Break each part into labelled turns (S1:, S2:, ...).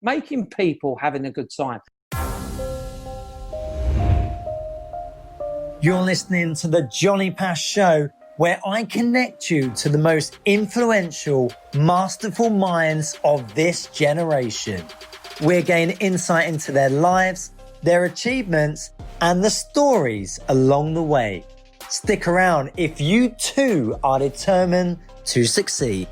S1: making people having a good time.
S2: You're listening to the Johny Pach Show, where I connect you to the most influential, masterful minds of this generation. We're gaining insight into their lives, their achievements, and the stories along the way. Stick around if you too are determined to succeed.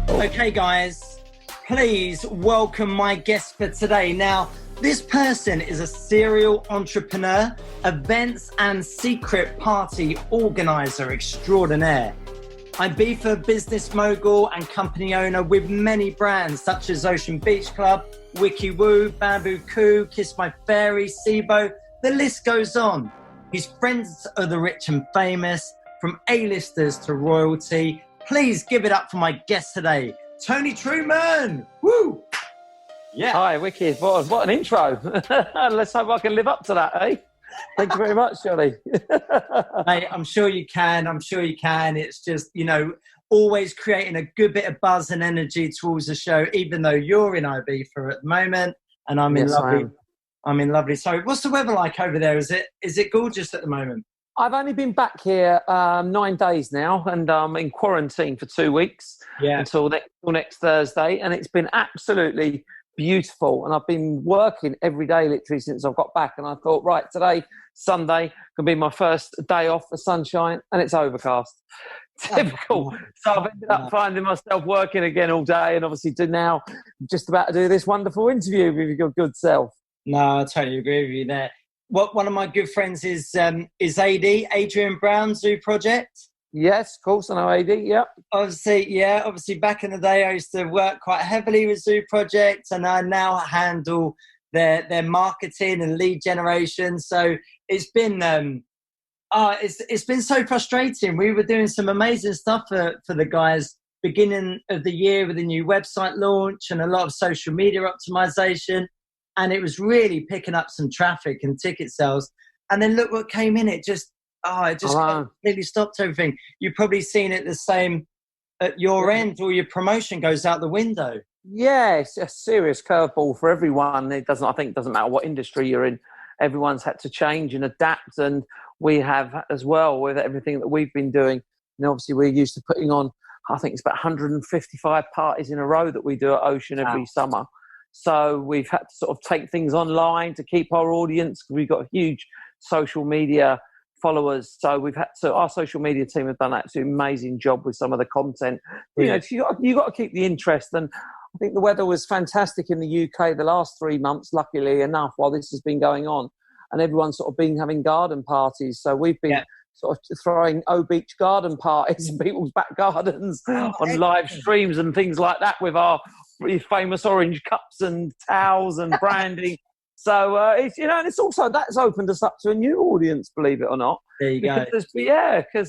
S2: Okay, guys, please welcome my guest for today. Now, this person is a serial entrepreneur, events and secret party organizer extraordinaire. Ibiza business mogul and company owner with many brands such as Ocean Beach Club, Wiki Woo, Bamboo Coo, Kiss My Fairy, Sibo. The list goes on. He's friends of the rich and famous, from A-listers to royalty. Please give it up for my guest today, Tony Truman. Woo! Yeah.
S1: Hi, wicked. What an intro. Let's hope I can live up to that, eh? Thank you very much, Johnny.
S2: Hey, I'm sure you can. It's just, always creating a good bit of buzz and energy towards the show, even though you're in Ibiza at the moment and I'm in lovely. Sorry, what's the weather like over there? Is it gorgeous at the moment?
S1: I've only been back here 9 days now, and I'm in quarantine for 2 weeks until next Thursday, and it's been absolutely beautiful. And I've been working every day literally since I've got back, and I thought, right, today, Sunday, can be my first day off for sunshine, and it's overcast. Typical. So I've ended up finding myself working again all day, and obviously now just about to do this wonderful interview with your good self.
S2: No, I totally agree with you there. One of my good friends is AD, Adrian Brown, Zoo Project.
S1: Yes, of course, I know AD, yeah.
S2: Obviously back in the day I used to work quite heavily with Zoo Project, and I now handle their marketing and lead generation. So it's been it's been so frustrating. We were doing some amazing stuff for the guys beginning of the year with a new website launch and a lot of social media optimization. And it was really picking up some traffic and ticket sales. And then look what came in. It just completely stopped everything. You've probably seen it the same at your end, or your promotion goes out the window.
S1: Yeah, it's a serious curveball for everyone. It doesn't matter what industry you're in. Everyone's had to change and adapt, and we have as well with everything that we've been doing. And obviously we're used to putting on, I think it's about 155 parties in a row that we do at Ocean every summer. So we've had to sort of take things online to keep our audience. We've got huge social media followers. So our social media team have done an absolutely amazing job with some of the content. You got to keep the interest. And I think the weather was fantastic in the UK the last 3 months, luckily enough, while this has been going on. And everyone's sort of been having garden parties. So we've been sort of throwing O-Beach garden parties in people's back gardens on live streams and things like that with our famous orange cups and towels and branding. So it's also, that's opened us up to a new audience, believe it or not.
S2: There you go.
S1: Because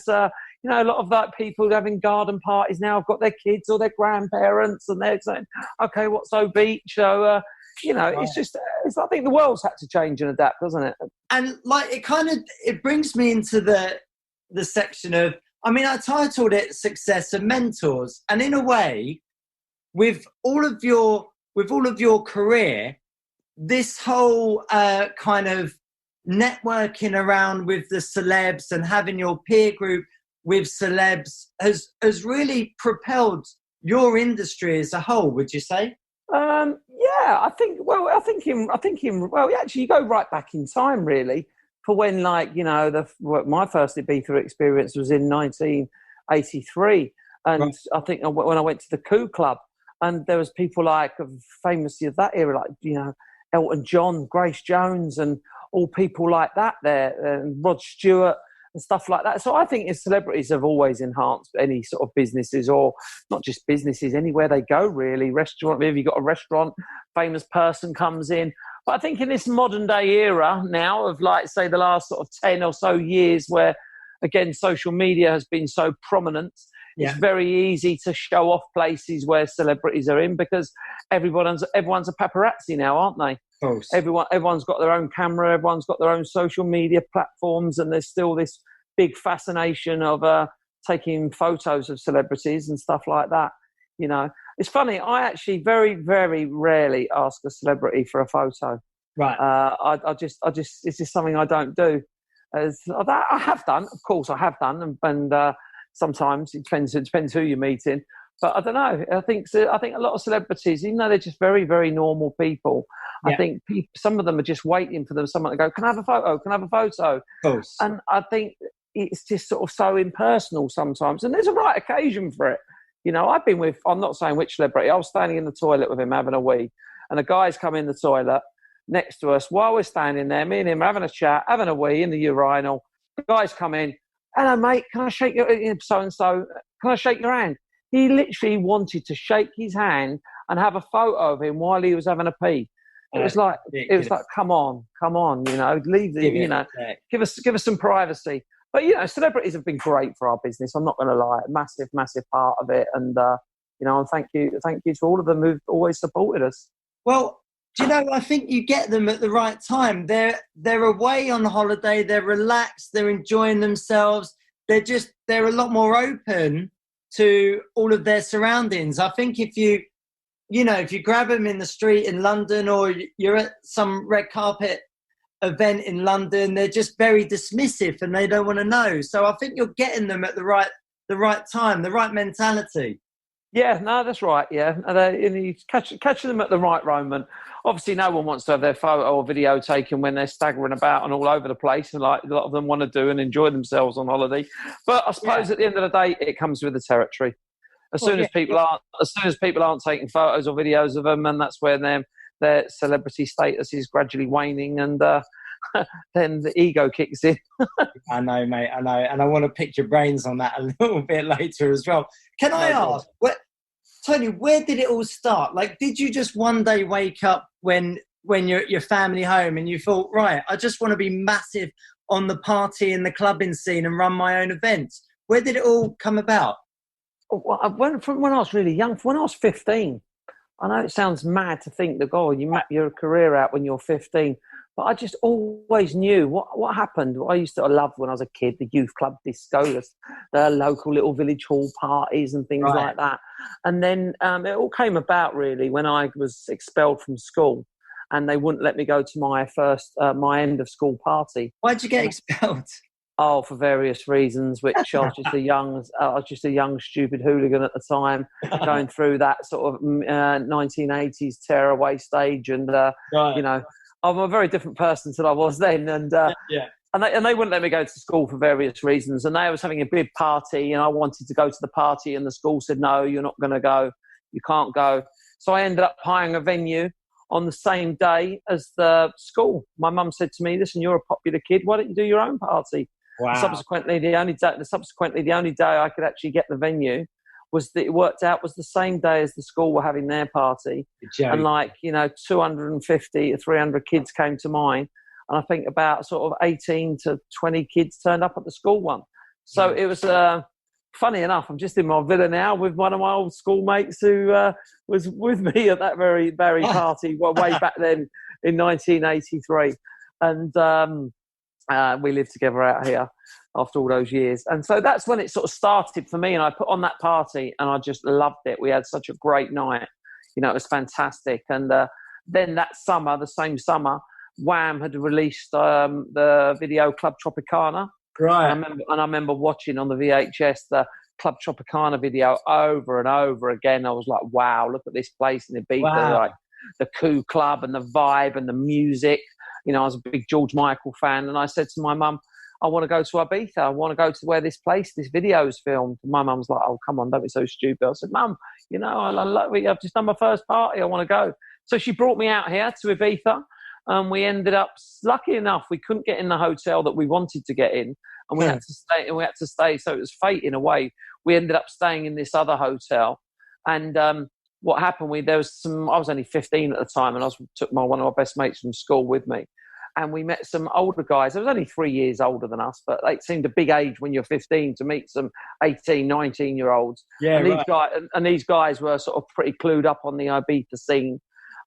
S1: a lot of that people having garden parties now have got their kids or their grandparents, and they're saying, okay, what's O-Beach? So it's just, I think the world's had to change and adapt, doesn't it?
S2: And like it brings me into the section of, I titled it Success and Mentors, and in a way, with all of your career, this whole kind of networking around with the celebs and having your peer group with celebs has really propelled your industry as a whole, would you say?
S1: Actually you go right back in time really for when my first Ibiza experience was in 1983. And right. I think when I went to the Coo Club, and there was people like famously of that era, like, Elton John, Grace Jones, and all people like that there, and Rod Stewart and stuff like that. So I think celebrities have always enhanced any sort of businesses, or not just businesses, anywhere they go really. Restaurant, if you've got a restaurant, famous person comes in. But I think in this modern day era now of, like, say, the last sort of 10 or so years where, again, social media has been so prominent, it's very easy to show off places where celebrities are in, because everyone's a paparazzi now, aren't they?
S2: Of course.
S1: Everyone's got their own camera, everyone's got their own social media platforms, and there's still this big fascination of taking photos of celebrities and stuff like that, It's funny. I actually very, very rarely ask a celebrity for a photo.
S2: Right.
S1: I just, it's just something I don't do. I have done, of course, I have done, and sometimes it depends who you're meeting. But I don't know. I think a lot of celebrities, even though they're just very, very normal people, I think some of them are just waiting for someone to go, "Can I have a photo? Can I have a photo?"
S2: Of course.
S1: And I think it's just sort of so impersonal sometimes, and there's a right occasion for it. I'm not saying which celebrity. I was standing in the toilet with him having a wee, and a guy's come in the toilet next to us while we're standing there. Me and him are having a chat, having a wee in the urinal. The guy's come in. "Hello, mate. Can I shake your so and so? Can I shake your hand?" He literally wanted to shake his hand and have a photo of him while he was having a pee. It was like, come on, leave give us some privacy. But celebrities have been great for our business. I'm not going to lie, massive, massive part of it. And and thank you to all of them who've always supported us.
S2: Well, do you know? I think you get them at the right time. They're away on holiday. They're relaxed. They're enjoying themselves. They're a lot more open to all of their surroundings. I think if you grab them in the street in London, or you're at some red carpet event in London, they're just very dismissive and they don't want to know. So I think you're getting them at the right time, the right mentality.
S1: Yeah, no, that's right. Yeah, and you catching them at the right moment. Obviously, no one wants to have their photo or video taken when they're staggering about and all over the place, and like a lot of them want to do and enjoy themselves on holiday. But I suppose at the end of the day, it comes with the territory. As soon as people aren't taking photos or videos of them, and that's where their celebrity status is gradually waning, and then the ego kicks in.
S2: I know, mate. I know, and I want to pick your brains on that a little bit later as well. Can I ask, Tony, where did it all start? Like, did you just one day wake up when your family home and you thought, right, I just want to be massive on the party and the clubbing scene and run my own events? Where did it all come about?
S1: When I was really young, when I was 15, I know it sounds mad to think that, you map your career out when you're 15, but I just always knew what happened. What I used to love when I was a kid, the youth club disco, the local little village hall parties and things like that. And then it all came about really when I was expelled from school, and they wouldn't let me go to my my end of school party.
S2: Why'd you get expelled?
S1: Oh, for various reasons, which I was just a young, stupid hooligan at the time, going through that sort of 1980s tearaway stage, and I'm a very different person than I was then, and and they wouldn't let me go to school for various reasons, and they was having a big party, and I wanted to go to the party, and the school said, "No, you're not going to go, you can't go." So I ended up hiring a venue on the same day as the school. My mum said to me, "Listen, you're a popular kid. Why don't you do your own party?"
S2: Wow.
S1: Subsequently, the only day I could actually get the venue was the same day as the school were having their party, and 250 or 300 kids came to mine, and I think about sort of 18 to 20 kids turned up at the school one. So it was funny enough. I'm just in my villa now with one of my old schoolmates who was with me at that very party way back then in 1983, and. We lived together out here after all those years. And so that's when it sort of started for me. And I put on that party and I just loved it. We had such a great night. It was fantastic. And then that summer, the same summer, Wham had released the video Club Tropicana.
S2: Right.
S1: And I remember watching on the VHS the Club Tropicana video over and over again. I was like, wow, look at this place in Ibiza.
S2: Wow.
S1: Like the Coup Club and the vibe and the music. I was a big George Michael fan, and I said to my mum, I want to go to Ibiza. I want to go to where this video is filmed. And my mum's like, oh, come on, don't be so stupid. I said, Mum, I've just done my first party. I want to go. So she brought me out here to Ibiza, and we ended up, lucky enough, we couldn't get in the hotel that we wanted to get in, and we had to stay. So it was fate in a way. We ended up staying in this other hotel, and what happened? I was only 15 at the time, and I took one of my best mates from school with me, and we met some older guys. They was only 3 years older than us, but it seemed a big age when you're 15 to meet some 18, 19-year-olds.
S2: Yeah,
S1: and these guys were sort of pretty clued up on the Ibiza scene,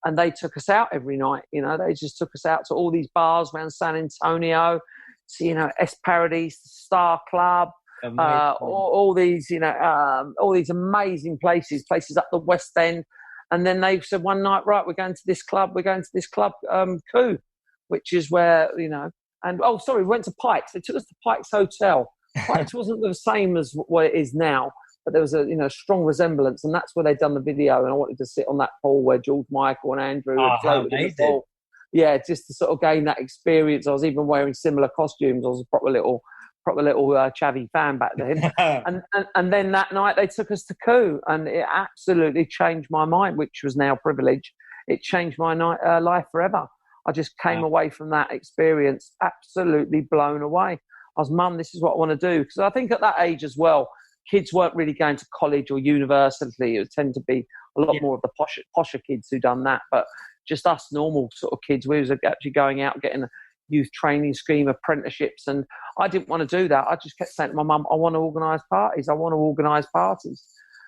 S1: and they took us out every night. They just took us out to all these bars around San Antonio, to, Es Paradis, Star Club, all these, all these amazing places up the West End. And then they said one night, right, we're going to this club, Coup, which is where, and we went to Pikes. They took us to Pikes Hotel. Pikes wasn't the same as what it is now, but there was a strong resemblance, and that's where they'd done the video. And I wanted to sit on that pool where George Michael and Andrew had floated in the pool. Yeah, just to sort of gain that experience. I was even wearing similar costumes. I was a proper little chavvy fan back then. and then that night they took us to Coup, and it absolutely changed my mind, which was now privilege. It changed my life forever. I just came away from that experience absolutely blown away. I was, Mum, this is what I want to do. Because I think at that age as well, kids weren't really going to college or university. It would tend to be a lot more of the posher kids who done that. But just us normal sort of kids, we was actually going out getting a youth training scheme, apprenticeships. And I didn't want to do that. I just kept saying to my mum, I want to organise parties.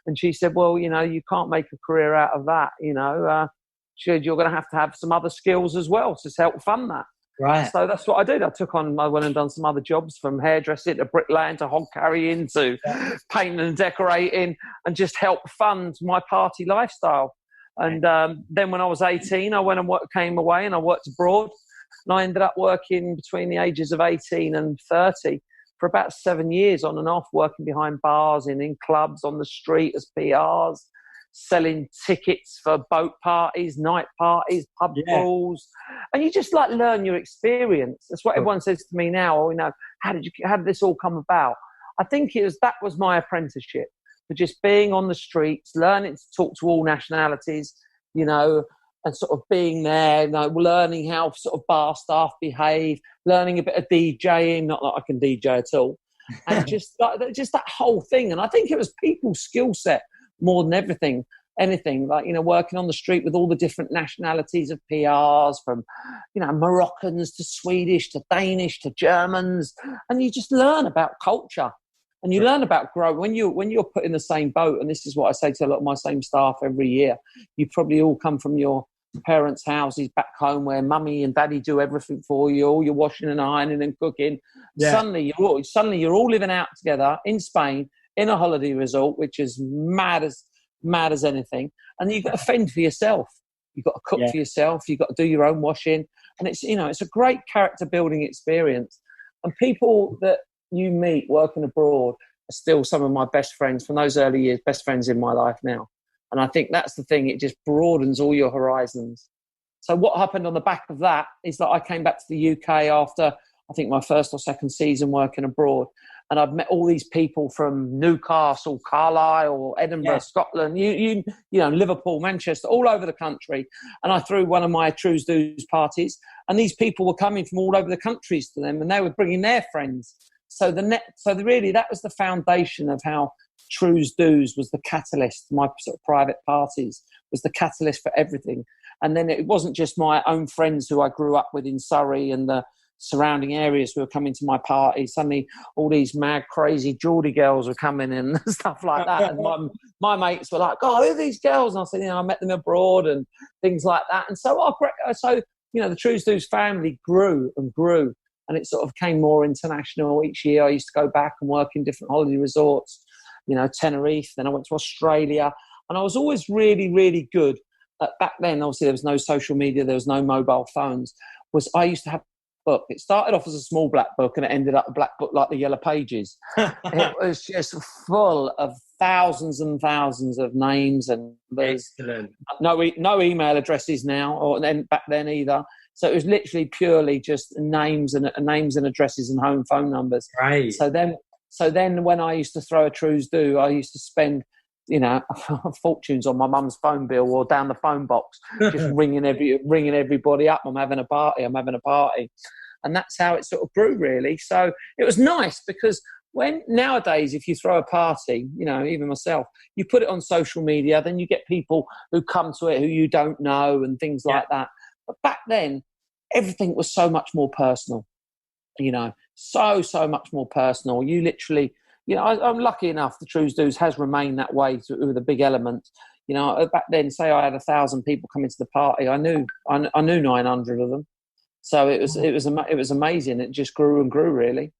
S1: And she said, well, you can't make a career out of that. She said, you're going to have some other skills as well to help fund that.
S2: Right.
S1: So that's what I did. I went and done some other jobs, from hairdressing to bricklaying to hog carrying to painting and decorating, and just help fund my party lifestyle. And then when I was 18, I went and came away and I worked abroad. And I ended up working between the ages of 18 and 30 for about 7 years on and off, working behind bars, in clubs, on the street as PRs, selling tickets for boat parties, night parties, pub crawls. And you just learn your experience. That's what everyone says to me now. How did this all come about? I think that was my apprenticeship, for just being on the streets, learning to talk to all nationalities, and sort of being there, learning how sort of bar staff behave, learning a bit of DJing, not that I can DJ at all, and just that whole thing. And I think it was people's skill set more than anything, working on the street with all the different nationalities of PRs, from, Moroccans to Swedish to Danish to Germans. And you just learn about culture, and you learn about growth when you're put in the same boat. And this is what I say to a lot of my same staff every year. You probably all come from your parents' houses back home where mummy and daddy do everything for you, all your washing and ironing and cooking. Suddenly you're all living out together in Spain in a holiday resort, which is mad as anything. And you've got to fend for yourself. You've got to cook for yourself. You've got to do your own washing. And it's a great character building experience. And people that you meet working abroad are still some of my best friends from those early years, best friends in my life now. And I think that's the thing. It just broadens all your horizons. So what happened on the back of that is that I came back to the UK after, I think, my first or second season working abroad. And I've met all these people from Newcastle, Carlisle, Edinburgh, Scotland, Liverpool, Manchester, all over the country. And I threw one of my Trues Do's parties, and these people were coming from all over the countries to them, and they were bringing their friends. So really that was the foundation of how Trues Do's was the catalyst. My sort of private parties was the catalyst for everything. And then it wasn't just my own friends who I grew up with in Surrey and the surrounding areas who were coming to my party. Suddenly all these mad, crazy Geordie girls were coming in and stuff like that. And my mates were like, oh, who are these girls? And I said, I met them abroad and things like that. And so the Trues Do's family grew and grew. And it sort of came more international each year. I used to go back and work in different holiday resorts, Tenerife. Then I went to Australia. And I was always really, really good. Back then, obviously, there was no social media. There was no mobile phones. I used to have a book. It started off as a small black book, and it ended up a black book like the Yellow Pages. It was just full of thousands and thousands of names. And there's no email addresses now, or then back then either. So it was literally purely just names and addresses and home phone numbers.
S2: Right.
S1: So then when I used to throw a Trues Do, I used to spend, fortunes on my mum's phone bill or down the phone box, just ringing everybody up. I'm having a party. And that's how it sort of grew, really. So it was nice because nowadays, if you throw a party, even myself, you put it on social media, then you get people who come to it who you don't know and things like that. But back then, everything was so much more personal, so much more personal. You literally, I'm lucky enough the Trues Do's has remained that way with a big element. Back then, say I had 1,000 people coming to the party, I knew 900 of them. So it was amazing. It just grew and grew, really.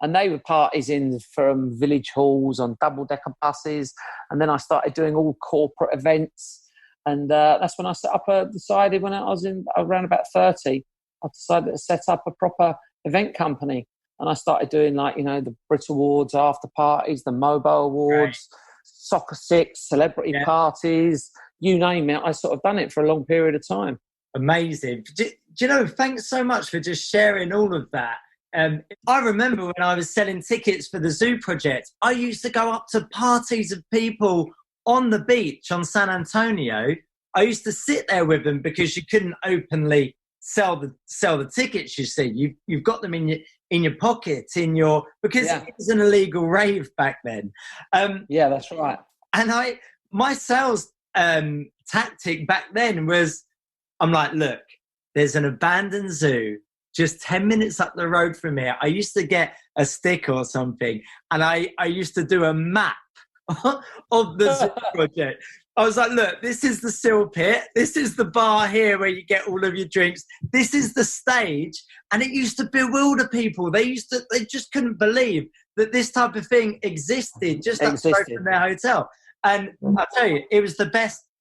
S1: And they were parties in from village halls on double-decker buses. And then I started doing all corporate events. And that's when I decided when I was around about 30, I decided to set up a proper event company. And I started doing the Brit Awards, after parties, the Mobile Awards, Soccer Six, celebrity parties, you name it. I sort of done it for a long period of time.
S2: Amazing. Do you know, thanks so much for just sharing all of that. I remember when I was selling tickets for the Zoo Project, I used to go up to parties of people on the beach on San Antonio. I used to sit there with them because you couldn't openly sell the tickets. You see, you've got them in your pocket, because it was an illegal rave back then.
S1: Yeah, that's right.
S2: And my sales tactic back then was, I'm like, look, there's an abandoned zoo just 10 minutes up the road from here. I used to get a stick or something, and I used to do a map of the Zoo Project. I was like, look, this is the Seal Pit. This is the bar here where you get all of your drinks. This is the stage. And it used to bewilder people. They just couldn't believe that this type of thing existed just up the road from their hotel. And I'll tell you, it was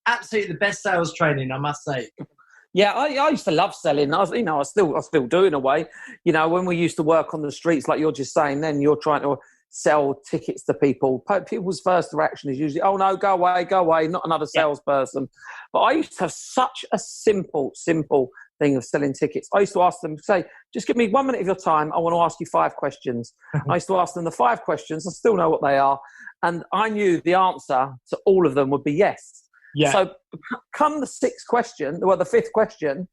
S2: absolutely the best sales training, I must say.
S1: Yeah, I used to love selling. I still do in a way. When we used to work on the streets, like you're just saying, then you're trying to sell tickets to people. People's first reaction is usually, "Oh no, go away, not another salesperson." But I used to have such a simple thing of selling tickets. I used to ask them, say, "Just give me 1 minute of your time. I want to ask you 5 questions." I used to ask them the 5 questions. I still know what they are, and I knew the answer to all of them would be yes. Yeah. So come the 6th question, the 5th question,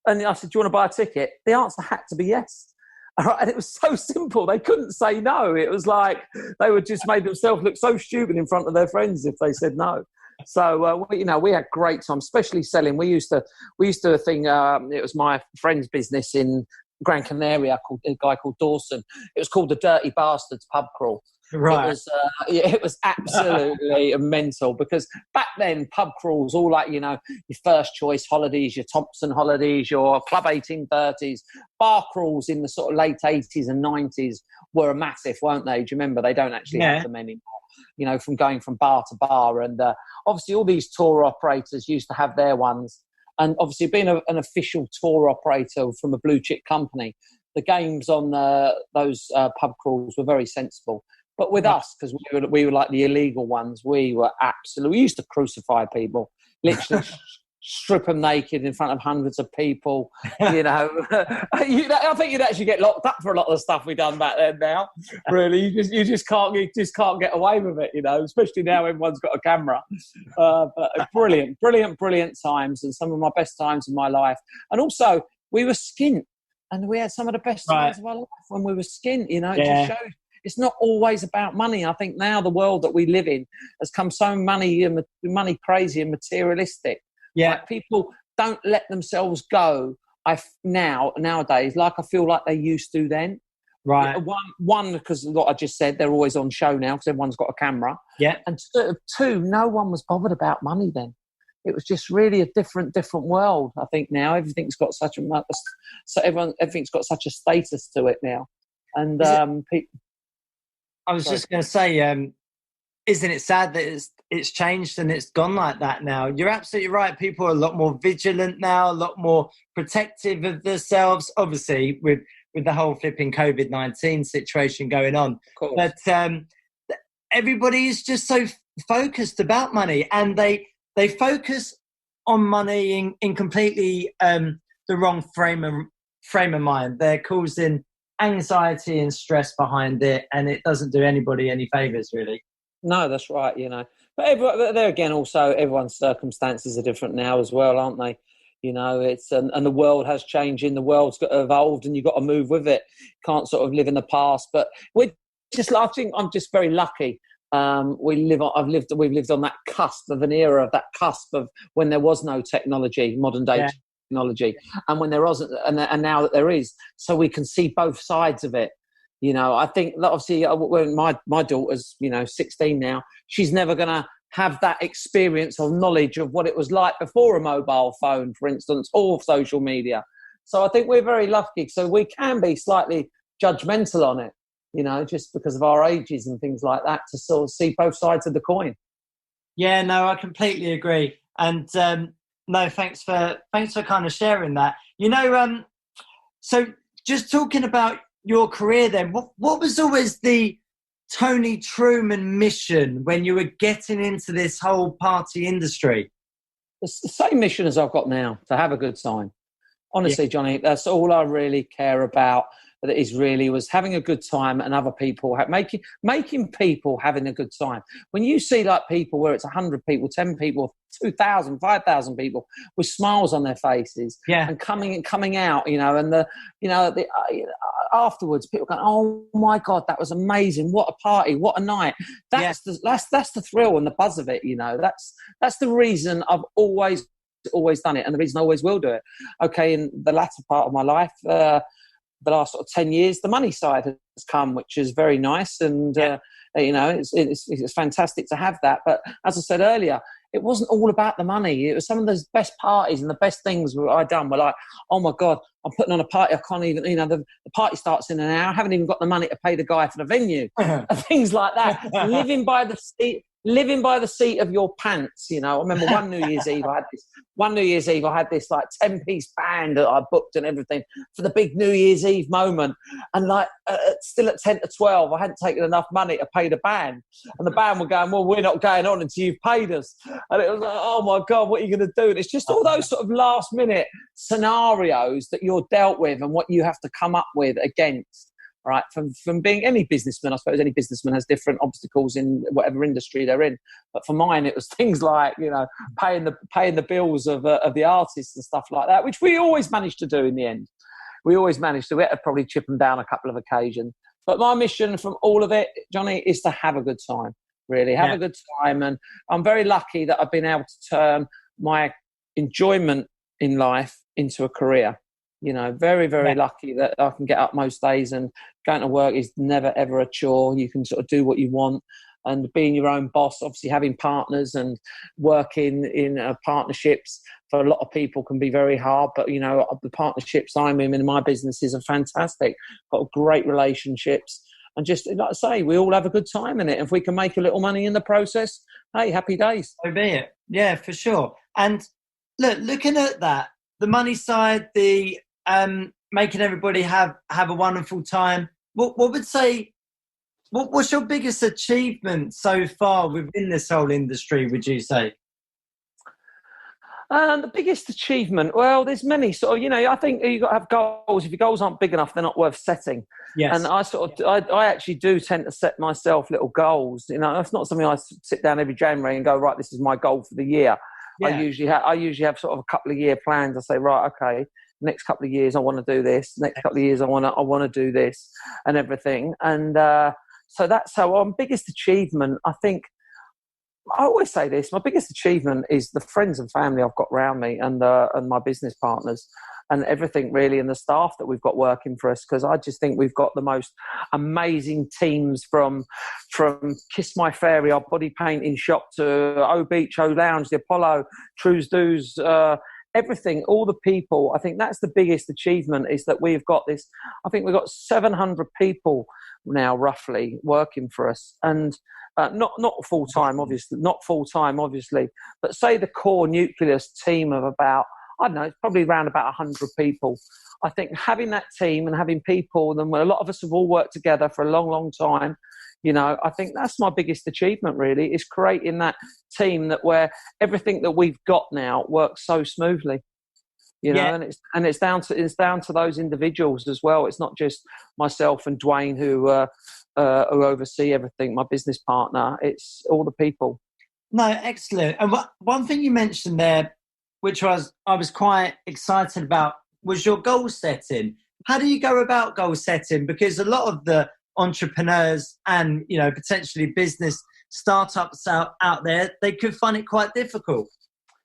S1: and I said, "Do you want to buy a ticket?" The answer had to be yes. All right, and it was so simple. They couldn't say no. It was like they would just made themselves look so stupid in front of their friends if they said no. So, we had great time, especially selling. We used to do a thing. It was my friend's business in Gran Canaria, called a guy called Dawson. It was called the Dirty Bastards Pub Crawl. Right. It was absolutely mental, because back then pub crawls all like, your First Choice holidays, your Thompson holidays, your Club 1830s. Bar crawls in the sort of late 80s and 90s were massive, weren't they? Do you remember? They don't actually have them anymore, from going from bar to bar. And obviously all these tour operators used to have their ones. And obviously being an official tour operator from a blue chip company, the games on those pub crawls were very sensible. But with us, because we were like the illegal ones, we used to crucify people, literally strip them naked in front of hundreds of people. I think you'd actually get locked up for a lot of the stuff we done back then. Now, really, you just can't get away with it. Especially now everyone's got a camera. But brilliant times, and some of my best times in my life. And also, we were skint, and we had some of the best times of our life when we were skint. It just shows. It's not always about money. I think now the world that we live in has come so money crazy and materialistic. Yeah, like people don't let themselves go. Nowadays, like I feel like they used to then. Right. One, because of what I just said, they're always on show now because everyone's got a camera. Yeah. And 2, no one was bothered about money then. It was just really a different world. I think now everything's got everything's got such a status to it now, and people.
S2: I was just going to say, isn't it sad that it's changed and it's gone like that now? You're absolutely right. People are a lot more vigilant now, a lot more protective of themselves, obviously, with the whole flipping COVID-19 situation going on. But everybody is just so focused about money, and they focus on money in completely the wrong frame of mind. They're causing anxiety and stress behind it, and it doesn't do anybody any favors, really.
S1: No, that's right. But there again, also everyone's circumstances are different now as well, aren't they? It's and the world has changed, and the world's got evolved, and you've got to move with it. Can't sort of live in the past. But I think I'm just very lucky. We've lived on that cusp of an era, that cusp of when there was no technology, modern day technology, and when there wasn't, and now that there is, so we can see both sides of it. I think that obviously when my daughter's 16 now, she's never going to have that experience or knowledge of what it was like before a mobile phone, for instance, or social media. So I think we're very lucky. So we can be slightly judgmental on it. just because of our ages and things like that, to sort of see both sides of the coin.
S2: Yeah, no, I completely agree. And no, thanks for kind of sharing that. So just talking about your career then, what was always the Tony Truman mission when you were getting into this whole party industry?
S1: It's the same mission as I've got now, to have a good time. Honestly,
S2: Yeah.
S1: Johnny, that's all I really care about. That is really was having a good time, and other people making people having a good time. When you see like people where it's 100 people, 10 people, 2,000, 5,000 people with smiles on their faces, and coming out, afterwards, people going, "Oh my God, that was amazing! What a party! What a night!" That's the thrill and the buzz of it. That's the reason I've always done it, and the reason I always will do it. Okay, in the latter part of my life, the last sort of 10 years, the money side has come, which is very nice. And, it's fantastic to have that. But as I said earlier, it wasn't all about the money. It was some of those best parties and the best things I'd done were like, oh my God, I'm putting on a party. I can't even, the party starts in an hour. I haven't even got the money to pay the guy for the venue. Things like that. Living by the seat of your pants. I remember one New Year's Eve, I had this like 10-piece band that I booked and everything for the big New Year's Eve moment. And still at 10 to 12, I hadn't taken enough money to pay the band. And the band were going, well, we're not going on until you've paid us. And it was like, oh my God, what are you going to do? And it's just all those sort of last minute scenarios that you're dealt with and what you have to come up with against. Right, from being any businessman, I suppose any businessman has different obstacles in whatever industry they're in. But for mine, it was things like paying the bills of the artists and stuff like that, which we always managed to do in the end. We always managed to. We had to probably chip them down a couple of occasions. But my mission from all of it, Johnny, is to have a good time. Really, have a good time, and I'm very lucky that I've been able to turn my enjoyment in life into a career. Very, very lucky that I can get up most days, and going to work is never, ever a chore. You can sort of do what you want, and being your own boss, obviously having partners and working in partnerships for a lot of people can be very hard. But, the partnerships I'm in my businesses are fantastic. Got great relationships. And just like I say, we all have a good time in it. If we can make a little money in the process, hey, happy days.
S2: So be it. Yeah, for sure. And looking at that, the money side, the making everybody have a wonderful time. What's your biggest achievement so far within this whole industry, would you say?
S1: The biggest achievement, well, there's many sort of, I think you've got to have goals. If your goals aren't big enough, they're not worth setting.
S2: Yes.
S1: And I actually do tend to set myself little goals. It's not something I sit down every January and go, right, this is my goal for the year. Yeah. I usually have sort of a couple of year plans. I say, right, okay, next couple of years I want to do this. Next couple of years I want to do this and everything. And so that's how my biggest achievement. I think I always say this: my biggest achievement is the friends and family I've got around me, and my business partners, and everything really, and the staff that we've got working for us. Because I just think we've got the most amazing teams from Kiss My Fairy, our body painting shop, to O Beach, O Lounge, the Apollo, Trues Doos, everything, all the people. I think that's the biggest achievement, is that we've got this. I think we've got 700 people now, roughly, working for us, and not full time, obviously, but say the core nucleus team of about, I don't know, it's probably around about 100 people. I think having that team and having people, and a lot of us have all worked together for a long, long time. I think that's my biggest achievement, really, is creating that team where everything that we've got now works so smoothly. And it's down to those individuals as well. It's not just myself and Dwayne who oversee everything. My business partner. It's all the people.
S2: No, excellent. And one thing you mentioned there, which I was quite excited about, was your goal setting. How do you go about goal setting? Because a lot of the entrepreneurs and potentially business startups out there, they could find it quite difficult.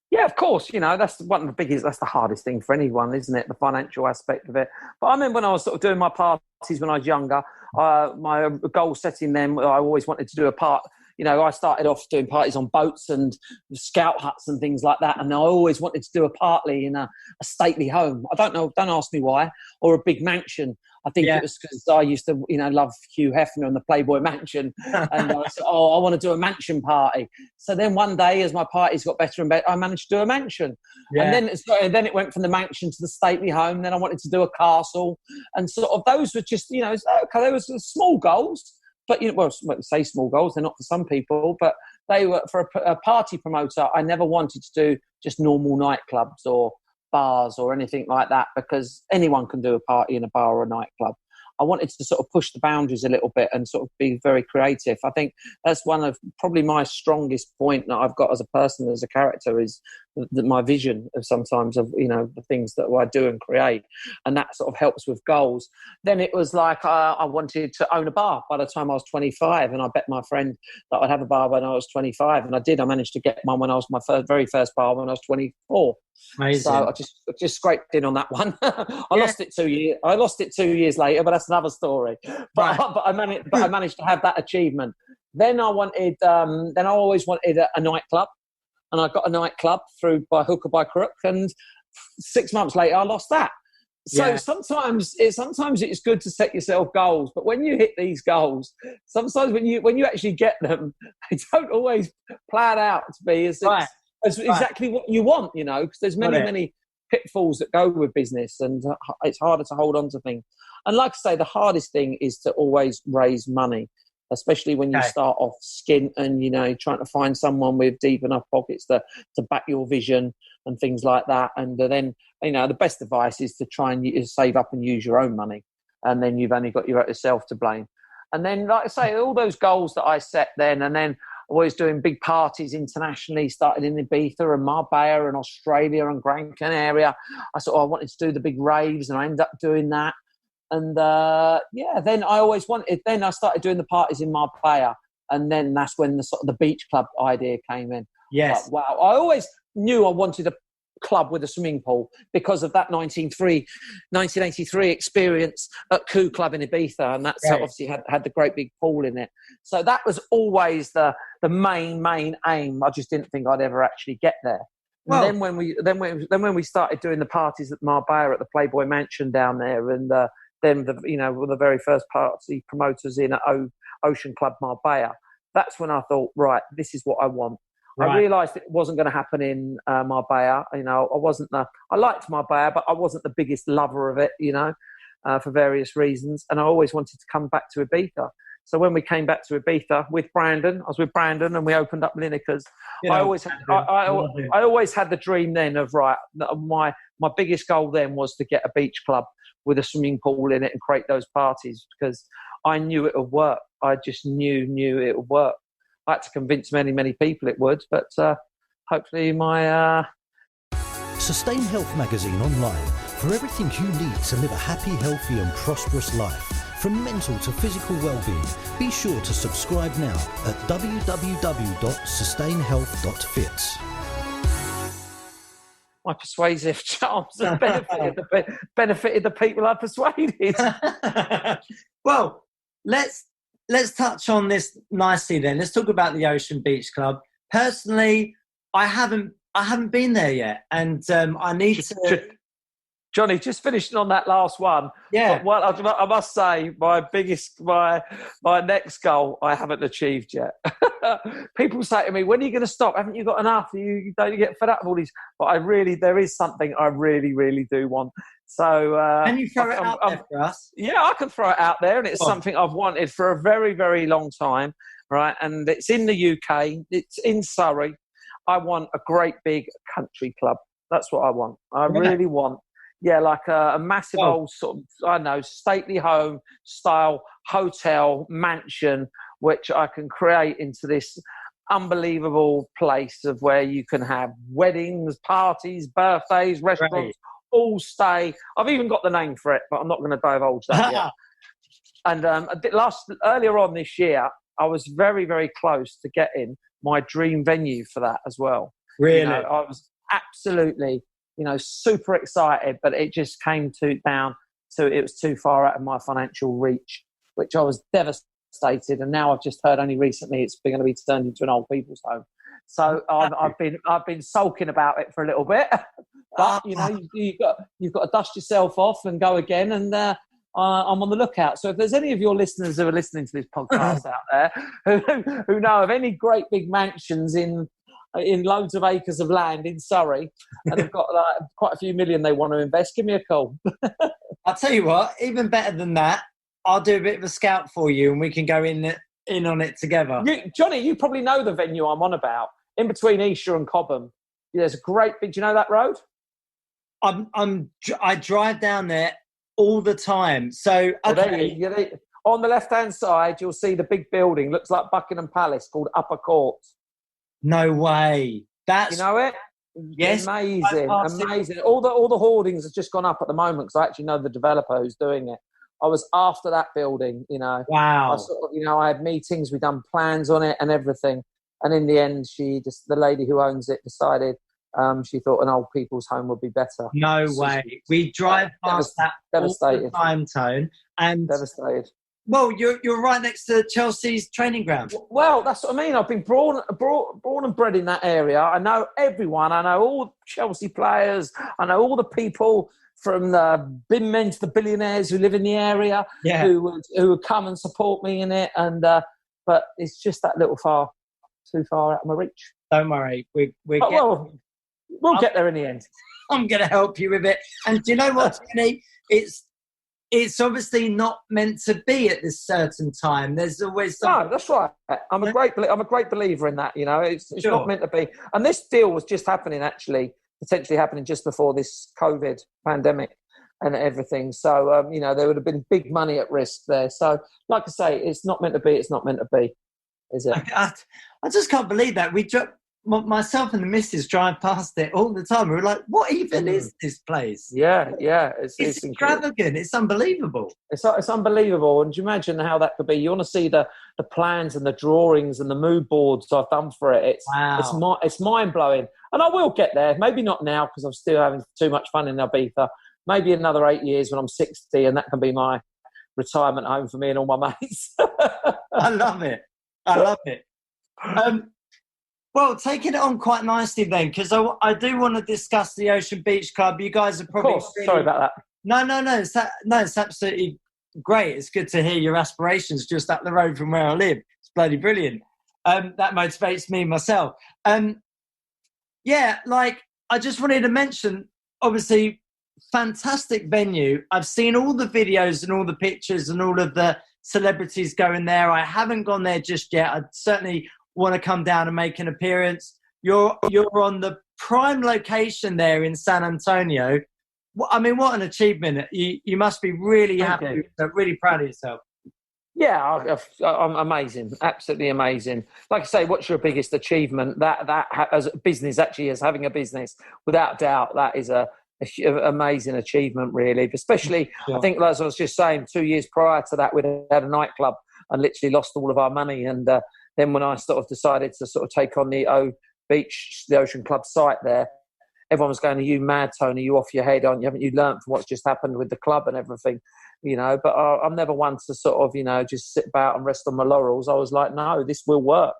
S1: Yeah, of course. That's one of the biggest. That's the hardest thing for anyone, isn't it? The financial aspect of it. But I remember when I was sort of doing my parties when I was younger, my goal setting then, I always wanted to do a I started off doing parties on boats and scout huts and things like that. And I always wanted to do a party in a stately home. I don't know, don't ask me why, or a big mansion. I think it was because I used to, love Hugh Hefner and the Playboy Mansion. And I said, I want to do a mansion party. So then one day, as my parties got better and better, I managed to do a mansion. Yeah. And then it went from the mansion to the stately home. Then I wanted to do a castle. And sort of those were just, they were small goals. But, say small goals, they're not for some people. But they were, for a party promoter, I never wanted to do just normal nightclubs or bars or anything like that, because anyone can do a party in a bar or a nightclub. I wanted to sort of push the boundaries a little bit and sort of be very creative. I think that's one of probably my strongest point that I've got as a person, as a character, is my vision of sometimes of, the things that I do and create. And that sort of helps with goals. Then it was like I wanted to own a bar by the time I was 25. And I bet my friend that I'd have a bar when I was 25. And I did. I managed to get one when I was very first bar when I was 24. Amazing. So I just scraped in on that one. I lost it 2 years. I lost it 2 years later, but that's another story. But I managed to have that achievement. Then I wanted. Then I always wanted a nightclub, and I got a nightclub through by hook or by crook. And 6 months later, I lost that. So sometimes it's good to set yourself goals, but when you hit these goals, sometimes when you actually get them, they don't always plan out to be as exactly what you want, because there's many pitfalls that go with business, and it's harder to hold on to things. And like I say, the hardest thing is to always raise money, especially when you start off skint and, trying to find someone with deep enough pockets to back your vision and things like that. And then, the best advice is to try and save up and use your own money. And then you've only got yourself to blame. And then, like I say, all those goals that I set then, and then always doing big parties internationally, started in Ibiza and Marbella and Australia and Gran Canaria. I wanted to do the big raves, and I ended up doing that. And then I started doing the parties in Marbella, and then that's when the beach club idea came in. Yes. Like, wow. I always knew I wanted a club with a swimming pool because of that 1983 experience at Coup Club in Ibiza, and that's obviously had the great big pool in it. So that was always the main aim. I just didn't think I'd ever actually get there. Well, and then when we started doing the parties at Marbella at the Playboy Mansion down there, and then the very first party promoters in at Ocean Club Marbella, that's when I thought, right, this is what I want. Right. I realised it wasn't going to happen in Marbella. I liked Marbella, but I wasn't the biggest lover of it, for various reasons. And I always wanted to come back to Ibiza. So when we came back to Ibiza with Brandon, I was with Brandon and we opened up Lineker's. I always had the dream then of, right, my biggest goal then was to get a beach club with a swimming pool in it and create those parties, because I knew it would work. I just knew it would work. I had to convince many people it would, but hopefully my...
S3: Sustain Health magazine online for everything you need to live a happy, healthy and prosperous life. From mental to physical well-being. Be sure to subscribe now at www.sustainhealth.fit.
S1: My persuasive charms have benefited the people I persuaded.
S2: Well, let's touch on this nicely then. Let's talk about the Ocean Beach Club. Personally, I haven't been there yet, and I need to.
S1: Johnny, just finishing on that last one. Yeah. Well, I must say, my next goal I haven't achieved yet. People say to me, "When are you going to stop? Haven't you got enough? Don't you get fed up with all these?" But there is something I really do want. So
S2: can you throw it out there for us?
S1: Yeah, I can throw it out there, and it's something I've wanted for a very long time, right? And it's in the UK. It's in Surrey. I want a great big country club. That's what I want. I really want. Yeah, like a massive old sort of, stately home style hotel mansion, which I can create into this unbelievable place of where you can have weddings, parties, birthdays, restaurants, all stay. I've even got the name for it, but I'm not going to divulge that yet. And earlier on this year, I was very close to getting my dream venue for that as well.
S2: Really?
S1: I was absolutely... super excited, but it just came down to it was too far out of my financial reach, which I was devastated devastated. And now I've just heard only recently it's going to be turned into an old people's home. So I've been sulking about it for a little bit, but you've got to dust yourself off and go again. And I'm on the lookout. So if there's any of your listeners who are listening to this podcast out there who know of any great big mansions in loads of acres of land in Surrey, and they've got quite a few million they want to invest, give me a call.
S2: I'll tell you what, even better than that, I'll do a bit of a scout for you and we can go in on it together.
S1: Johnny, you probably know the venue I'm on about, in between Esher and Cobham. There's a great big, do you know that road?
S2: I drive down there all the time. So, okay.
S1: On the left-hand side, you'll see the big building, looks like Buckingham Palace, called Upper Court.
S2: No way.
S1: You know it?
S2: Yes.
S1: Amazing. All the hoardings have just gone up at the moment because I actually know the developer who's doing it. I was after that building,
S2: Wow.
S1: I had meetings, we done plans on it and everything. And in the end, the lady who owns it decided she thought an old people's home would be better.
S2: No way. We drive past that all the time, Tone. And
S1: devastated.
S2: Well, you're right next to Chelsea's training ground.
S1: Well, that's what I mean. I've been born and bred in that area. I know everyone. I know all Chelsea players. I know all the people from the bin men to the billionaires who live in the area, who would come and support me in it. And but it's just that little too far out of my reach.
S2: Don't worry,
S1: we'll get there in the end.
S2: I'm going to help you with it. And do you know what, Tony? It's obviously not meant to be at this certain time. There's always something.
S1: No, that's right. I'm a great believer in that. It's sure. Not meant to be. And this deal was just potentially happening just before this COVID pandemic and everything. So there would have been big money at risk there. So, like I say, it's not meant to be. It's not meant to be, is it?
S2: I just can't believe that myself and the missus drive past it all the time. We're like, what even is this place?
S1: Yeah.
S2: It's extravagant. It's unbelievable.
S1: It's unbelievable. And do you imagine how that could be? You want to see the plans and the drawings and the mood boards I've done for it. It's mind-blowing. And I will get there. Maybe not now because I'm still having too much fun in Ibiza. Maybe another 8 years when I'm 60 and that can be my retirement home for me and all my mates.
S2: I love it. Well, taking it on quite nicely then, because I do want to discuss the Ocean Beach Club. You guys are probably...
S1: Of course. Sorry about that.
S2: No, it's absolutely great. It's good to hear your aspirations just up the road from where I live. It's bloody brilliant. That motivates me myself. I just wanted to mention, obviously, fantastic venue. I've seen all the videos and all the pictures and all of the celebrities going there. I haven't gone there just yet. I certainly want to come down and make an appearance. You're on the prime location there in San Antonio. I mean, what an achievement. You must be really happy, really proud of yourself.
S1: Yeah, I'm amazing. Absolutely amazing. Like I say, what's your biggest achievement? That as a business, actually, as having a business, without doubt, that is an amazing achievement, really. Especially, I think, as I was just saying, 2 years prior to that, we'd had a nightclub and literally lost all of our money. And then when I sort of decided to sort of take on the Ocean Club site there, everyone was going, "Are you mad, Tony? You off your head, aren't you? Haven't you learned from what's just happened with the club and everything?" But I'm never one to sort of, just sit about and rest on my laurels. I was like, no, this will work.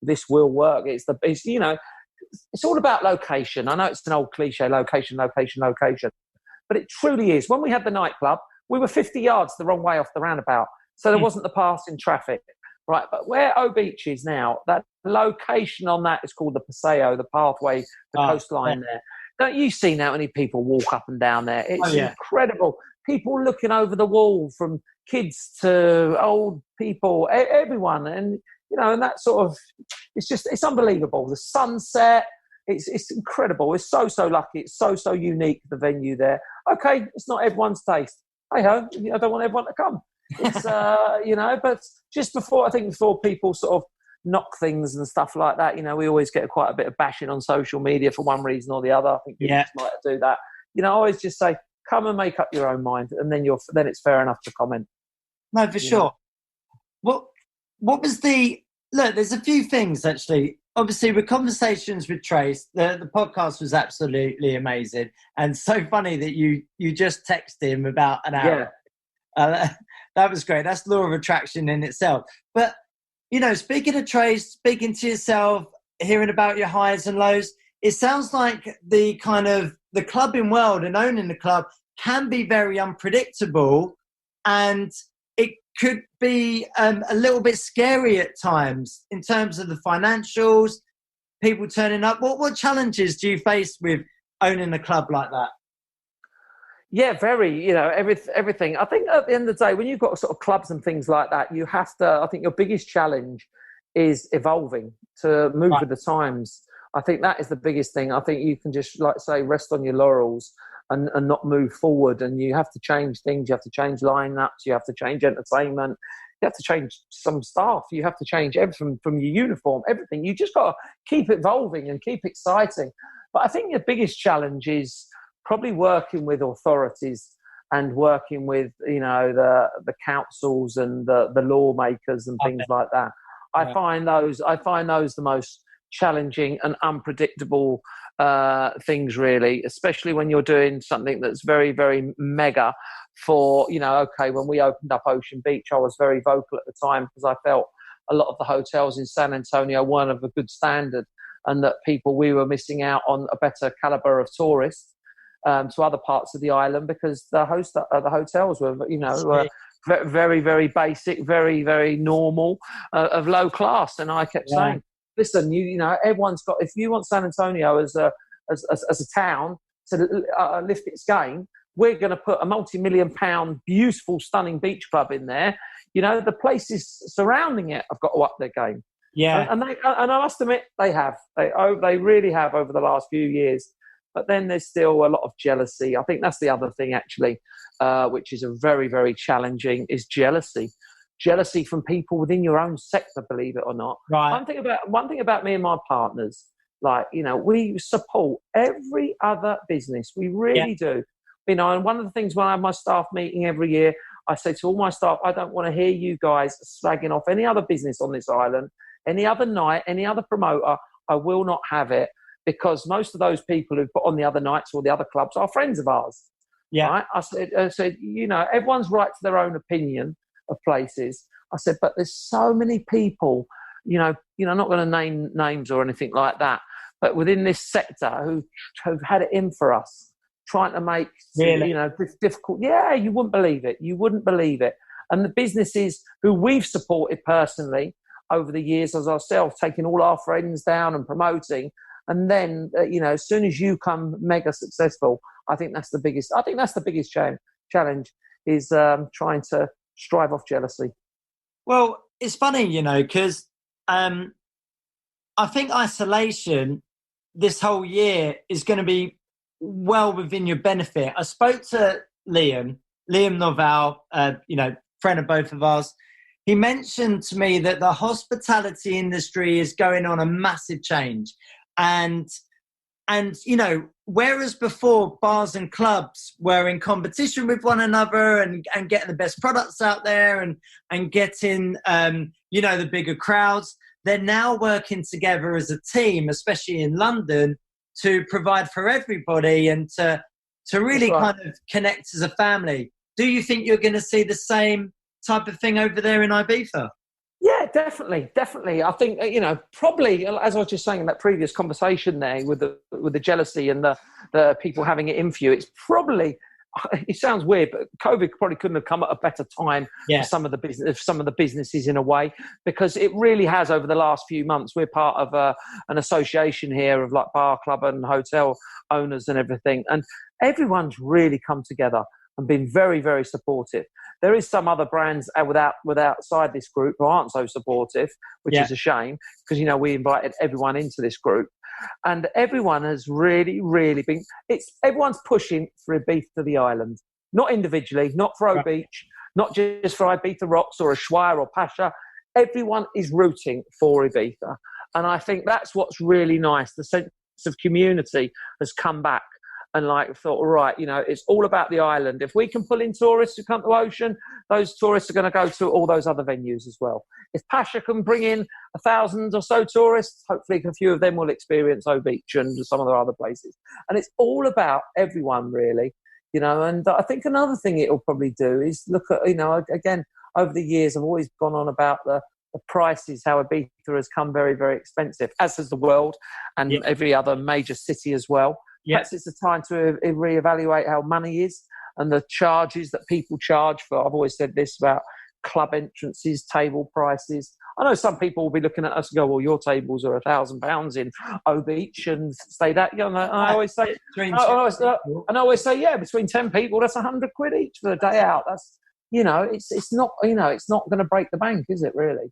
S1: This will work. It's all about location. I know it's an old cliche, location. But it truly is. When we had the nightclub, we were 50 yards the wrong way off the roundabout. So there wasn't the passing traffic. Right, but where O Beach is now, that location on that is called the Paseo, the pathway, the coastline there. Don't you see how many people walk up and down there? It's incredible. People looking over the wall, from kids to old people, everyone. And, and that sort of, it's unbelievable. The sunset, it's incredible. It's so lucky. It's so unique, the venue there. Okay, it's not everyone's taste. Hey-ho, I don't want everyone to come. It's, but just before people sort of knock things and stuff like that, we always get quite a bit of bashing on social media for one reason or the other. I think people just like to do that. I always just say, come and make up your own mind, and then it's fair enough to comment.
S2: No, for sure. What was look, there's a few things actually. Obviously, with Conversations with Trace, the podcast was absolutely amazing, and so funny that you just texted him about an hour. That was great. That's law of attraction in itself. But, speaking of trades, speaking to yourself, hearing about your highs and lows, it sounds like the clubbing world and owning the club can be very unpredictable, and it could be a little bit scary at times in terms of the financials, people turning up. What challenges do you face with owning a club like that?
S1: Yeah, very, everything. I think at the end of the day, when you've got sort of clubs and things like that, you have to, I think your biggest challenge is evolving to move with the times. I think that is the biggest thing. I think you can just, like say, rest on your laurels and not move forward. And you have to change things. You have to change lineups. You have to change entertainment. You have to change some staff. You have to change everything from your uniform, everything. You just got to keep evolving and keep exciting. But I think your biggest challenge is probably working with authorities and working with, the councils and the lawmakers and things like that. I find those the most challenging and unpredictable things, really, especially when you're doing something that's very, very mega for, when we opened up Ocean Beach, I was very vocal at the time because I felt a lot of the hotels in San Antonio weren't of a good standard, and that we were missing out on a better caliber of tourists to other parts of the island because the hotels were, were very, very basic, very, very normal, of low class. And I kept saying, listen, everyone's got, if you want San Antonio as a town to lift its game, we're going to put a multi-million-pound, beautiful, stunning beach club in there. The places surrounding it have got to up their game. Yeah, and I must admit they have. They really have over the last few years. But then there's still a lot of jealousy. I think that's the other thing, actually, which is a very, very challenging, is jealousy. Jealousy from people within your own sector, believe it or not. Right. One thing about me and my partners, we support every other business. We really do. And one of the things when I have my staff meeting every year, I say to all my staff, I don't want to hear you guys slagging off any other business on this island, any other night, any other promoter. I will not have it. Because most of those people who put on the other nights or the other clubs are friends of ours. Yeah. Right? I said, everyone's right to their own opinion of places. I said, but there's so many people, I'm not going to name names or anything like that, but within this sector who've had it in for us, trying to make, difficult. Yeah, you wouldn't believe it. You wouldn't believe it. And the businesses who we've supported personally over the years as ourselves, taking all our friends down and promoting. And then, as soon as you come mega successful, I think that's the biggest challenge is trying to strive off jealousy.
S2: Well, it's funny, because I think isolation this whole year is going to be well within your benefit. I spoke to Liam Norval, friend of both of ours. He mentioned to me that the hospitality industry is going on a massive change. And whereas before bars and clubs were in competition with one another and getting the best products out there and getting, the bigger crowds, they're now working together as a team, especially in London, to provide for everybody and to really kind of connect as a family. Do you think you're going to see the same type of thing over there in Ibiza?
S1: Yeah, definitely. I think, probably, as I was just saying in that previous conversation there with the jealousy and the people having it in for you, it's probably, it sounds weird, but COVID probably couldn't have come at a better time for some of the businesses in a way, because it really has over the last few months. We're part of an association here of like bar, club and hotel owners and everything. And everyone's really come together and been very, very supportive. There is some other brands outside this group who aren't so supportive, which is a shame because, we invited everyone into this group and everyone has really, really been, everyone's pushing for Ibiza to the island, not individually, not for O Beach, not just for Ibiza Rocks or Ushuaia or Pasha. Everyone is rooting for Ibiza. And I think that's what's really nice. The sense of community has come back. And thought, all right, it's all about the island. If we can pull in tourists who come to Ocean, those tourists are going to go to all those other venues as well. If Pasha can bring in 1,000 or so tourists, hopefully a few of them will experience O Beach and some of the other places. And it's all about everyone, really. you know. And I think another thing it'll probably do is look at, you know, again, over the years, I've always gone on about the prices, how Ibiza has come very, very expensive, as has the world and every other major city as well. Perhaps it's a time to reevaluate how money is and the charges that people charge for. I've always said this about club entrances, table prices. I know some people will be looking at us and go, well, your tables are £1,000 in O Beach and stay that. You know, I always say, yeah, between 10 people, that's £100 each for the day out. That's, you know, it's not, you know, it's not going to break the bank, is it really?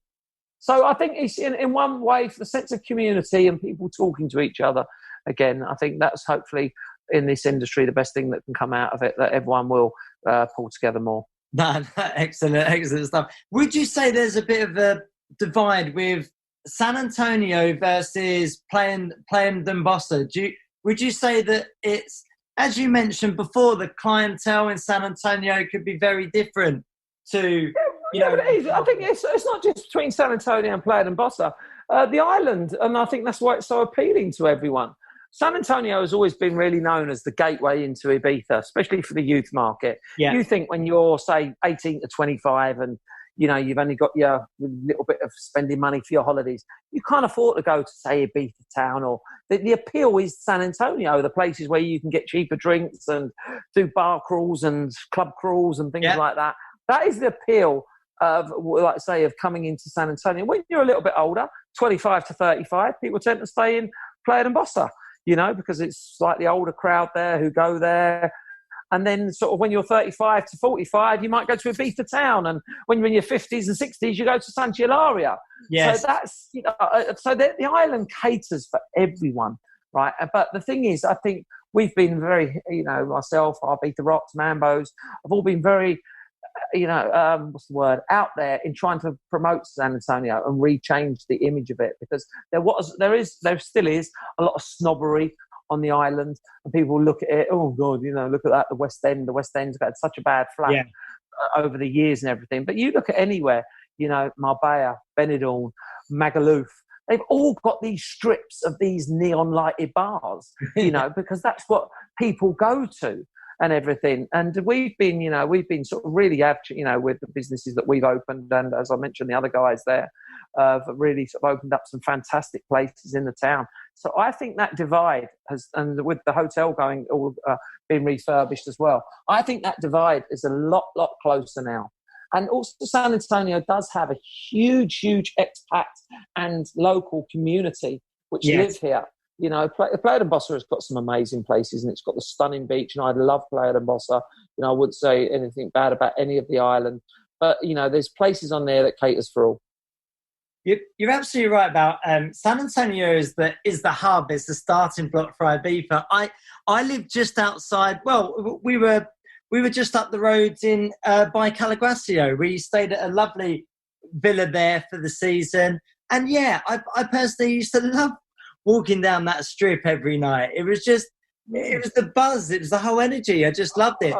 S1: So I think it's in one way for the sense of community and people talking to each other. Again, I think that's hopefully in this industry the best thing that can come out of it, that everyone will pull together more.
S2: No, excellent stuff. Would you say there's a bit of a divide with San Antonio versus playing Dombossa? Would you say that it's, as you mentioned before, the clientele in San Antonio could be very different to...
S1: But it is. I think it's not just between San Antonio and Playa Dombossa. The island, and I think that's why it's so appealing to everyone. San Antonio has always been really known as the gateway into Ibiza, especially for the youth market. Yeah. You think when you're, say, 18 to 25 and, you know, you've only got your little bit of spending money for your holidays, you can't afford to go to, say, Ibiza town, or the appeal is San Antonio, the places where you can get cheaper drinks and do bar crawls and club crawls and things like that. That is the appeal of, like I say, of coming into San Antonio. When you're a little bit older, 25 to 35, people tend to stay in Playa Dombossa, you know, because it's slightly older crowd there who go there. And then sort of when you're 35 to 45, you might go to Ibiza town. And when you're in your 50s and 60s, you go to Santa Eulalia. Yes. So that's, you know, so the island caters for everyone, right? But the thing is, I think we've been very, you know, myself, Ibiza Rocks, Mambos, have all been very, you know, out there in trying to promote San Antonio and rechange the image of it, because there still is a lot of snobbery on the island, and people look at it, oh God, you know, look at that, the West End's had such a bad flag over the years and everything. But you look at anywhere, you know, Marbella, Benidorm, Magaluf, they've all got these strips of these neon lighted bars, you know, because that's what people go to and everything. And we've been sort of really, you know, with the businesses that we've opened, and as I mentioned, the other guys there have really sort of opened up some fantastic places in the town. So I think that divide has, and with the hotel being refurbished as well, I think that divide is a lot closer now. And also San Antonio does have a huge expat and local community which live here. You know, Playa Dombossa has got some amazing places, and it's got the stunning beach, and I love Playa Dombossa. You know, I wouldn't say anything bad about any of the island, but, you know, there's places on there that caters for all.
S2: You're absolutely right about San Antonio is the hub, is the starting block for Ibiza. I live just outside. Well, we were just up the road in by Calaguasio. We stayed at a lovely villa there for the season, and I personally used to love walking down that strip every night. It was the buzz. It was the whole energy. I just loved it.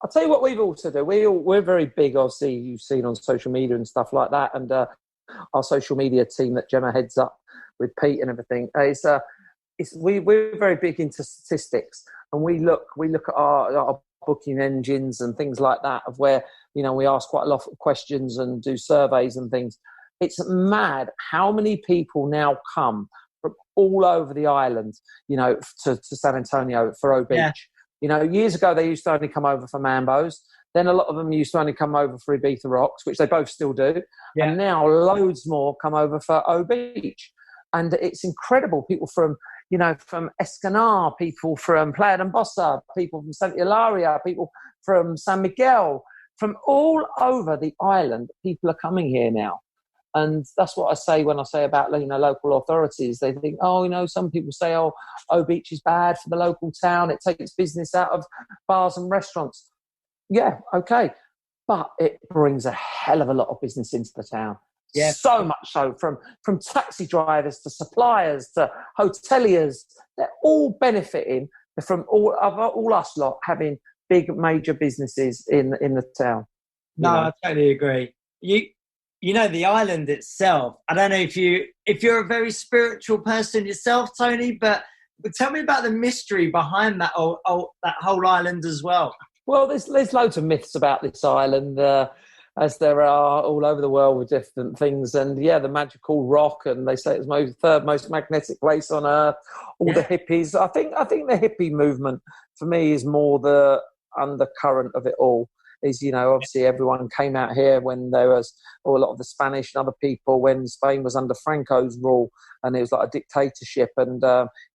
S1: I'll tell you what we've also done. We're very big, obviously, you've seen on social media and stuff like that. And our social media team that Gemma heads up with Pete and everything, we're very big into statistics. And we look at our booking engines and things like that, of where, you know, we ask quite a lot of questions and do surveys and things. It's mad how many people now come from all over the island, you know, to San Antonio for O Beach. Yeah. You know, years ago they used to only come over for Mambos. Then a lot of them used to only come over for Ibiza Rocks, which they both still do. Yeah. And now loads more come over for O Beach. And it's incredible. People from Escanar, people from Playa Dombossa, people from Santa Eulalia, people from San Miguel, from all over the island, people are coming here now. And that's what I say when I say about, you know, local authorities. They think, oh, you know, some people say, oh, O Beach is bad for the local town. It takes business out of bars and restaurants. Yeah, okay. But it brings a hell of a lot of business into the town. Yeah. So much so, from taxi drivers to suppliers to hoteliers. They're all benefiting from all us lot having big major businesses in the town.
S2: No, I totally agree. You know, the island itself, I don't know if you're a very spiritual person yourself, Tony, but But tell me about the mystery behind that that whole island as well.
S1: Well, there's loads of myths about this island, as there are all over the world with different things. And yeah, the magical rock, and they say it's the third most magnetic place on Earth. All the hippies. I think the hippie movement for me is more the undercurrent of it all. Is, obviously everyone came out here when there was a lot of the Spanish and other people, when Spain was under Franco's rule, and it was like a dictatorship, and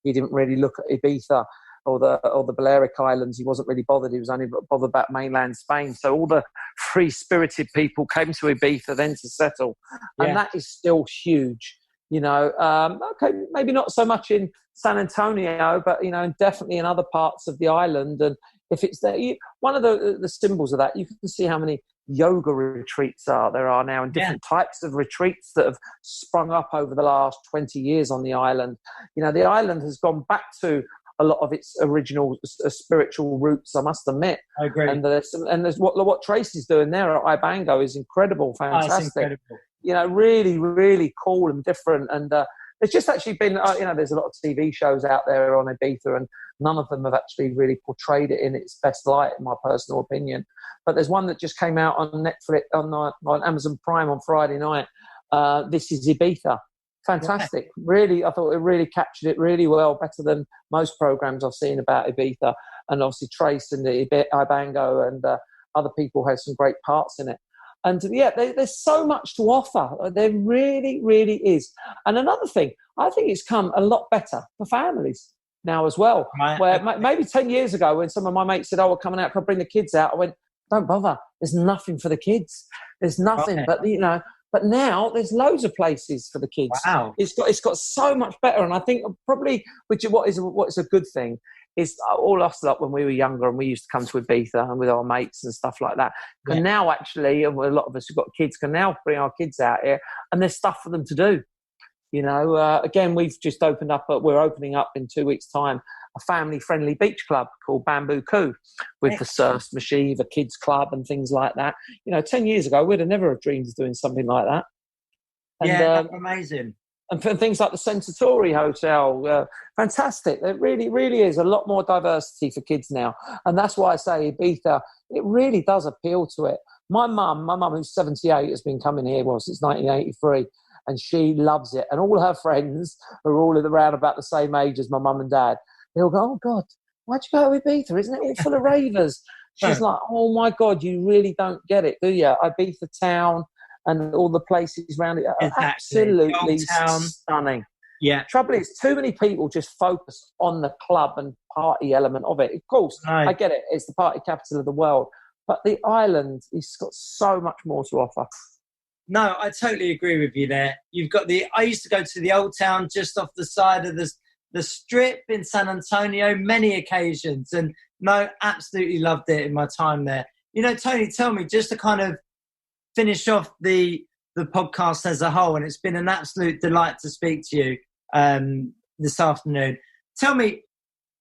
S1: he didn't really look at Ibiza or the Balearic Islands. He wasn't really bothered. He was only bothered about mainland Spain. So all the free-spirited people came to Ibiza then to settle. And that is still huge. Okay, maybe not so much in San Antonio, but, definitely in other parts of the island. And if it's there, one of the symbols of that, you can see how many yoga retreats there are now, and different types of retreats that have sprung up over the last 20 years on the island. The island has gone back to a lot of its original spiritual roots, I must admit. I agree. And there's what Tracy's doing there at Ibango is incredible, fantastic. Oh, incredible. Really, really cool and different. And there's just actually been, there's a lot of TV shows out there on Ibiza, and none of them have actually really portrayed it in its best light, in my personal opinion. But there's one that just came out on Netflix, on Amazon Prime on Friday night. This is Ibiza. Fantastic. Really, I thought it really captured it really well, better than most programs I've seen about Ibiza. And obviously Trace and the Ibango and other people had some great parts in it. And there's so much to offer. There really, really is. And another thing, I think it's come a lot better for families now as well. Where maybe 10 years ago, when some of my mates said, we're coming out, can I bring the kids out? I went, don't bother. There's nothing for the kids. There's nothing. But, but now there's loads of places for the kids.
S2: Wow.
S1: It's got so much better. And I think probably, what is a good thing, is all us lot when we were younger and we used to come to Ibiza and with our mates and stuff like that, can now actually, and a lot of us who've got kids, can now bring our kids out here, and there's stuff for them to do. Again, we've just we're opening up in 2 weeks' time, a family-friendly beach club called Bamboo Coo, with the surf machine, the kids club and things like that. 10 years ago, we'd have never dreamed of doing something like that. And,
S2: that's amazing.
S1: And for things like the Centauri Hotel, fantastic. There really, really is a lot more diversity for kids now. And that's why I say Ibiza, it really does appeal to it. My mum who's 78, has been coming here since 1983, and she loves it. And all her friends are all around about the same age as my mum and dad. They all go, oh, God, why'd you go to Ibiza? Isn't it all full of ravers? She's like, oh, my God, you really don't get it, do you? Ibiza town and all the places around it are absolutely stunning. Yeah. Trouble is, too many people just focus on the club and party element of it. Of course, I get it. It's the party capital of the world. But the island has got so much more to offer.
S2: No, I totally agree with you there. You've got I used to go to the Old Town just off the side of the Strip in San Antonio, many occasions. And no, absolutely loved it in my time there. Tony, tell me, just to kind of finish off the podcast as a whole, and it's been an absolute delight to speak to you this afternoon. Tell me,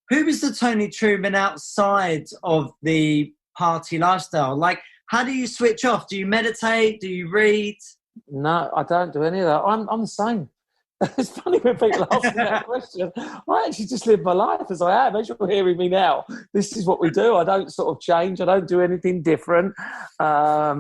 S2: who is the Tony Truman outside of the party lifestyle? Like, how do you switch off? Do you meditate? Do you read?
S1: No, I don't do any of that. I'm the same. It's funny when people ask me that question. I actually just live my life as I am. As you're hearing me now, this is what we do. I don't sort of change. I don't do anything different. I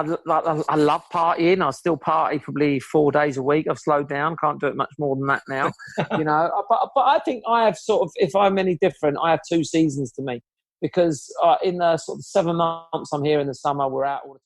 S1: love partying. I still party probably 4 days a week. I've slowed down. Can't do it much more than that now. But I think I have sort of, if I'm any different, I have 2 seasons to me. Because in the sort of 7 months I'm here in the summer, we're out all the